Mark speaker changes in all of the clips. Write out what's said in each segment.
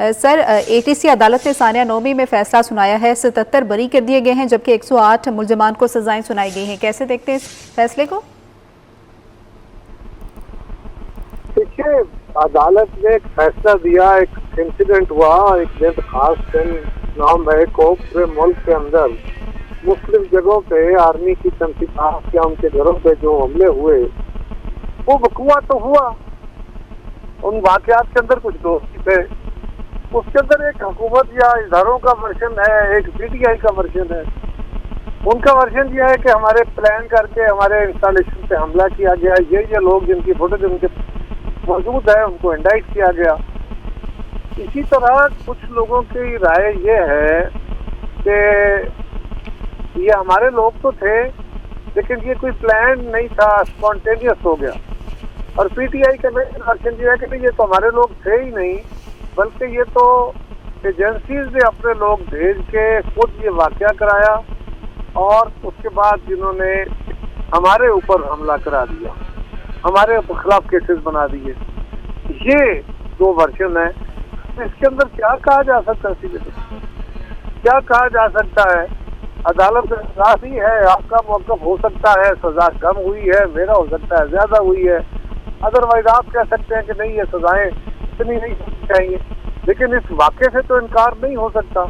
Speaker 1: Sir, ATC अदालत ने सानिया नोमी में फैसला सुनाया है। 77 बरी कर दिए गए हैं जबकि 108 मुल्जमान को सजाएं सुनाई गई हैं। कैसे देखते हैं इस फैसले को?
Speaker 2: देखिए, अदालत ने एक फैसला दिया, एक इंसिडेंट हुआ, एक बेहद खास दिन नाम है को पूरे मुल्क के अंदर मुख्तलिफ जगहों पे आर्मी की तनसीबात या उनके घरों पे जो हमले हुए वो वकूआ तो हुआ। उन वाकयात के अंदर कुछ दोषी थे, उसके अंदर एक हुकूमत या इदारों का वर्जन है, एक पीटीआई का वर्जन है। उनका वर्जन यह है कि हमारे प्लान करके हमारे इंस्टॉलेशन पे हमला किया गया, ये लोग जिनकी फुटेज उनके मौजूद है उनको इंडाइट किया गया। इसी तरह कुछ लोगों की राय ये है कि ये हमारे लोग तो थे लेकिन ये कोई प्लान नहीं था, स्पॉन्टेनियस हो गया। और पीटीआई का वर्जन ये है कि ये तो हमारे लोग थे ही नहीं, बल्कि ये तो एजेंसीज ने अपने लोग भेज के खुद ये वाकया कराया और उसके बाद जिन्होंने हमारे ऊपर हमला करा दिया, हमारे खिलाफ केसेस बना दिए। ये दो वर्जन है। इसके अंदर क्या कहा जा सकता है? क्या कहा जा सकता है? अदालत राजी है, आपका मौक़िफ़ हो सकता है सजा कम हुई है, मेरा हो सकता है ज्यादा हुई है। अदरवाइज आप कह सकते हैं कि नहीं ये सजाएं इतनी नहीं होनी चाहिए, लेकिन इस वाक़े से तो इनकार नहीं हो सकता।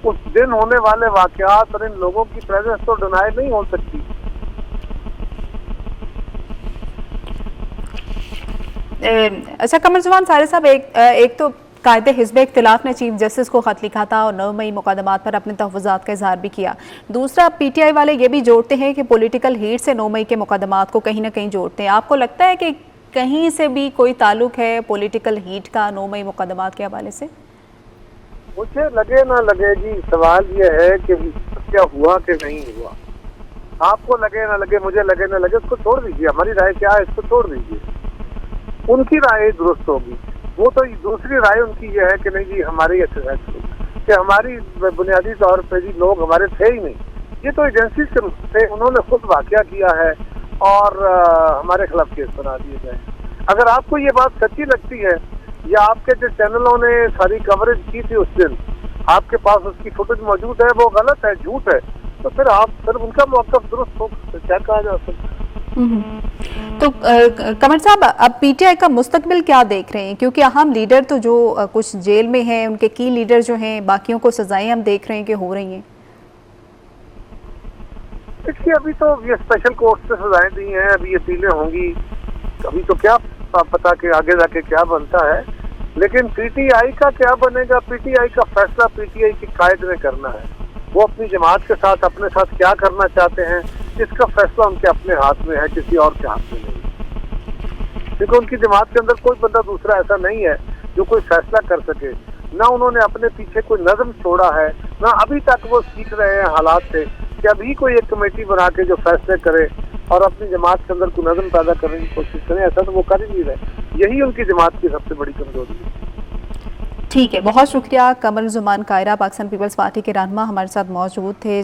Speaker 2: उस दिन होने वाले वाक़यात और इन लोगों की प्रेजेंस तो डिनाई नहीं हो सकती।
Speaker 1: अच्छा कमरुज़्ज़मान सारे साहब, एक तो कायदे हिज़्ब इख्तिलाफ ने चीफ जस्टिस को ख़त लिखा था और 9 मई मुक़दमात पर अपने तहफ़्फ़ुज़ात का इज़हार भी किया। दूसरा, पीटीआई वाले ये भी जोड़ते हैं कि पॉलिटिकल हीट से 9 मई के मुक़दमात को कहीं ना कहीं जोड़ते हैं। आपको लगता है कि कहीं से भी कोई ताल्लुक है पॉलिटिकल हीट का 9 मई मुक़दमात के हवाले से?
Speaker 2: मुझे लगे ना लगे जी, सवाल ये है कि क्या हुआ कि नहीं हुआ। आपको लगे ना लगे, मुझे लगे ना लगे, उसको छोड़ दीजिए। हमारी राय क्या है इसको छोड़ दीजिए, उनकी राय दुरुस्त होगी। वो तो दूसरी राय उनकी ये है कि नहीं जी हमारी एक्सरसाइज कि हमारी बुनियादी तौर पे जी लोग हमारे थे ही नहीं, ये तो एजेंसी के रूप से उन्होंने खुद वाकया किया है और हमारे खिलाफ केस बना दिए गए। अगर आपको ये बात सच्ची लगती है या आपके जो चैनलों ने सारी कवरेज की थी उस दिन, आपके पास उसकी फुटेज मौजूद है, वो गलत है, झूठ है, तो फिर उनका मौक़िफ़ दुरुस्त हो, क्या कहा जा सकता है।
Speaker 1: तो कमर साहब, अब पीटीआई का मुस्तकबिल क्या देख रहे हैं? क्योंकि अहम लीडर तो जो कुछ जेल में हैं, उनके की लीडर जो हैं, बाकियों को सजाएं हम देख रहे हैं कि हो रही हैं।
Speaker 2: देखिए, अभी तो ये स्पेशल कोर्ट से सजाएं दी हैं, अभी अपीलें होंगी, अभी तो क्या पता कि आगे जाके क्या बनता है। लेकिन पीटीआई का क्या बनेगा, पीटीआई का फैसला पीटीआई की कायद ने करना है। वो अपनी जमात के साथ अपने साथ क्या करना चाहते हैं, इसका फैसला उनके अपने हाथ में है, किसी और के हाथ में नहीं। क्योंकि उनकी जमात के अंदर कोई बंदा दूसरा ऐसा नहीं है जो कोई फैसला कर सके। ना उन्होंने अपने पीछे कोई नज़म छोड़ा है, ना अभी तक वो सीख रहे हैं हालात से कि अभी कोई एक कमेटी बना के जो फैसले करे और अपनी जमात के अंदर कोई नज़म पैदा करने की कोशिश करें। ऐसा तो वो कर ही नहीं रहे। यही उनकी जमात की सबसे बड़ी कमजोरी है।
Speaker 1: ठीक है, बहुत शुक्रिया। कमरुज़्ज़मान कायरा, पाकिस्तान पीपल्स पार्टी के रहनुमा, हमारे साथ मौजूद थे।